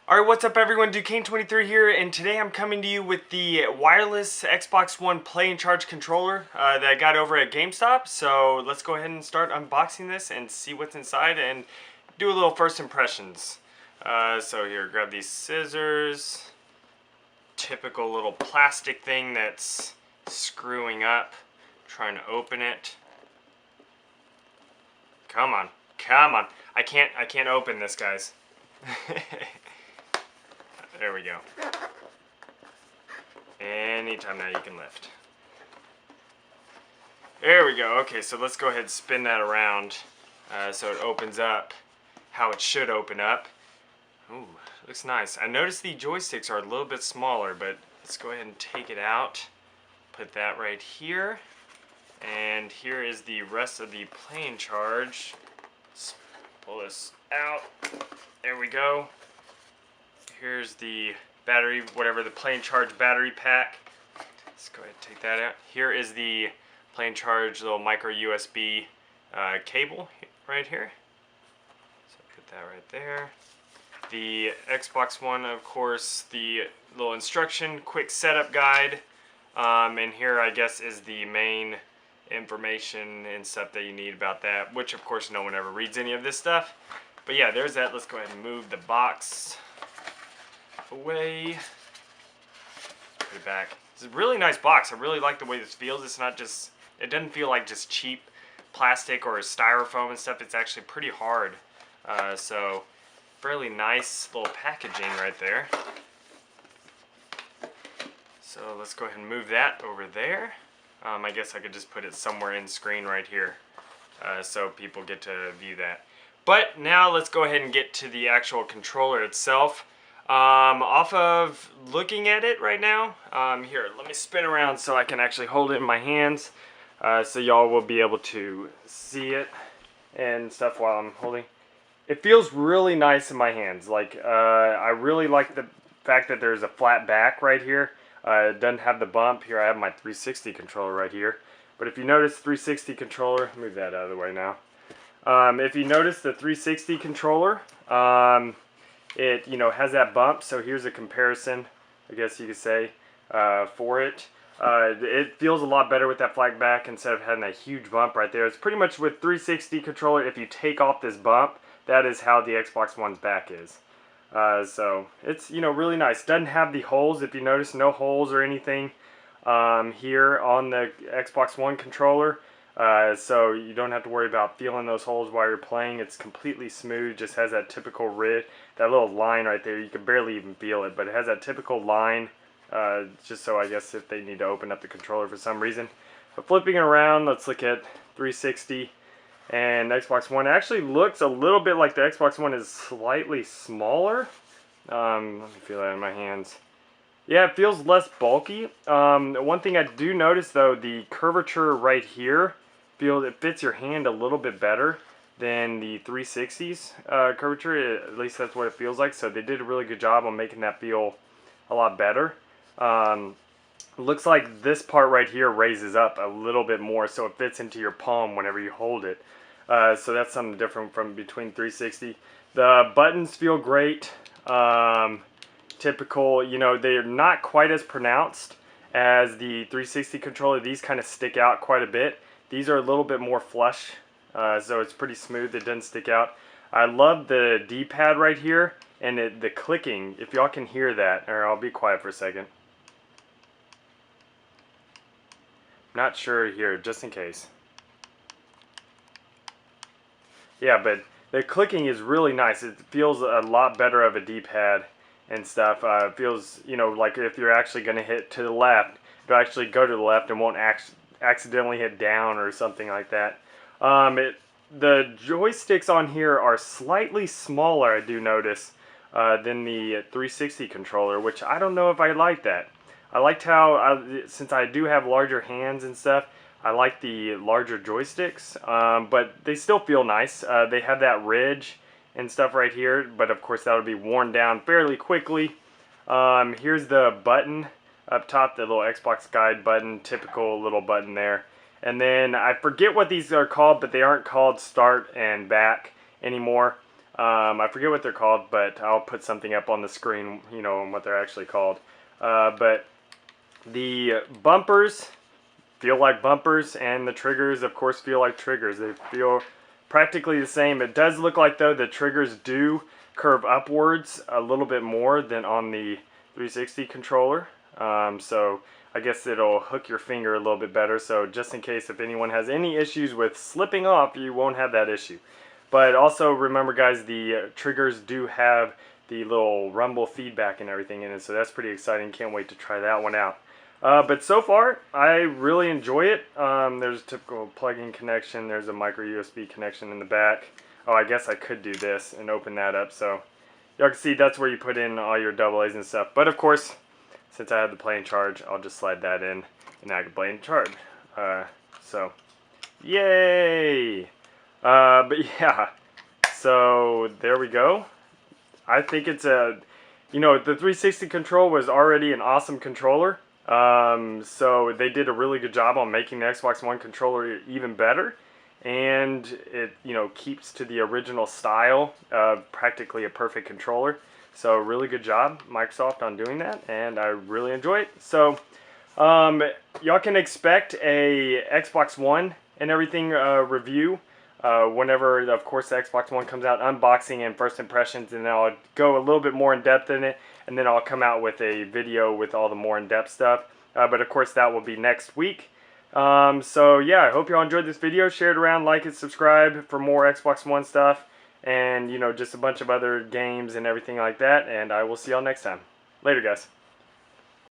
Alright, what's up everyone, Duquesne23 here, and today I'm coming to you with the wireless Xbox One Play and Charge controller that I got over at GameStop. So let's go ahead and start unboxing this and see what's inside and do a little first impressions. So here, grab these scissors. Typical little plastic thing that's screwing up. Trying to open it. Come on, come on. I can't open this, guys. There we go. Anytime now you can lift. There we go. Okay, so let's go ahead and spin that around so it opens up how it should open up. Ooh, looks nice. I noticed the joysticks are a little bit smaller, but let's go ahead and take it out. Put that right here. And here is the rest of the Play and Charge. Let's pull this out. There we go. Here's the battery, whatever, the Play and Charge battery pack. Let's go ahead and take that out. Here is the Play and Charge little micro USB cable right here. So put that right there. The Xbox One, of course, the little instruction, quick setup guide. And here, I guess, is the main information and stuff that you need about that, which, of course, no one ever reads any of this stuff. But yeah, there's that. Let's go ahead and move the box away. Put it back. It's a really nice box. I really like the way this feels. It's not just, it doesn't feel like just cheap plastic or styrofoam and stuff. It's actually pretty hard. So fairly nice little packaging right there. So let's go ahead and move that over there. I guess I could just put it somewhere in screen right here so people get to view that. But now let's go ahead and get to the actual controller itself. Off of looking at it right now, here, let me spin around so I can actually hold it in my hands, so y'all will be able to see it and stuff while I'm holding. It feels really nice in my hands. Like, I really like the fact that there's a flat back right here. It doesn't have the bump. Here I have my 360 controller right here. But if you notice, 360 controller, move that out of the way now. If you notice the 360 controller, it, has that bump, so here's a comparison, I guess you could say, for it. It feels a lot better with that flat back instead of having a huge bump right there. It's pretty much with 360 controller, if you take off this bump, that is how the Xbox One's back is. So it's, really nice. Doesn't have the holes, if you notice, no holes or anything here on the Xbox One controller. So you don't have to worry about feeling those holes while you're playing. It's completely smooth, just has that typical that little line right there. You can barely even feel it, but it has that typical line, just so I guess if they need to open up the controller for some reason. But flipping it around, let's look at 360 and Xbox One. It actually looks a little bit like the Xbox One is slightly smaller. Let me feel that in my hands. Yeah, it feels less bulky. One thing I do notice though, the curvature right here, it fits your hand a little bit better than the 360's curvature. At least that's what it feels like. So they did a really good job on making that feel a lot better. Looks like this part right here raises up a little bit more, so it fits into your palm whenever you hold it. So that's something different from between 360. The buttons feel great. Typical, they're not quite as pronounced as the 360 controller. These kind of stick out quite a bit. These are a little bit more flush, so it's pretty smooth. It doesn't stick out. I love the D-pad right here and the clicking. If y'all can hear that, or I'll be quiet for a second. Not sure here, just in case. Yeah, but the clicking is really nice. It feels a lot better of a D-pad and stuff. It feels, like if you're actually going to hit to the left, it'll actually go to the left and won't accidentally hit down or something like that. The joysticks on here are slightly smaller, I do notice, than the 360 controller, which I don't know if I like that. I liked how, since I do have larger hands and stuff, I like the larger joysticks, but they still feel nice. They have that ridge and stuff right here, but of course that would be worn down fairly quickly. Here's the button up top, the little Xbox guide button, typical little button there. And then I forget what these are called, but they aren't called start and back anymore. I forget what they're called, but I'll put something up on the screen, you know, on what they're actually called. But the bumpers feel like bumpers, and the triggers, of course, feel like triggers. They feel practically the same. It does look like, though, the triggers do curve upwards a little bit more than on the 360 controller. So I guess it'll hook your finger a little bit better. So just in case if anyone has any issues with slipping off, you won't have that issue. But also remember, guys, the triggers do have the little rumble feedback and everything in it. So that's pretty exciting. Can't wait to try that one out. But so far, I really enjoy it. There's a typical plug-in connection. There's a micro USB connection in the back. Oh, I guess I could do this and open that up. So y'all can see that's where you put in all your AA's and stuff. But of course, since I have the play and charge, I'll just slide that in and I can play and charge. So, yay! But yeah, so there we go. I think it's a, you know, the 360 control was already an awesome controller. So they did a really good job on making the Xbox One controller even better. And it, you know, keeps to the original style of practically a perfect controller. So really good job, Microsoft, on doing that, and I really enjoy it. So y'all can expect a Xbox One and everything review whenever, of course, the Xbox One comes out, unboxing and first impressions, and I'll go a little bit more in depth in it, and then I'll come out with a video with all the more in-depth stuff. But of course, that will be next week. So yeah, I hope y'all enjoyed this video. Share it around, like it, subscribe for more Xbox One stuff, and you know, just a bunch of other games and everything like that. And I will see y'all next time. Later, guys.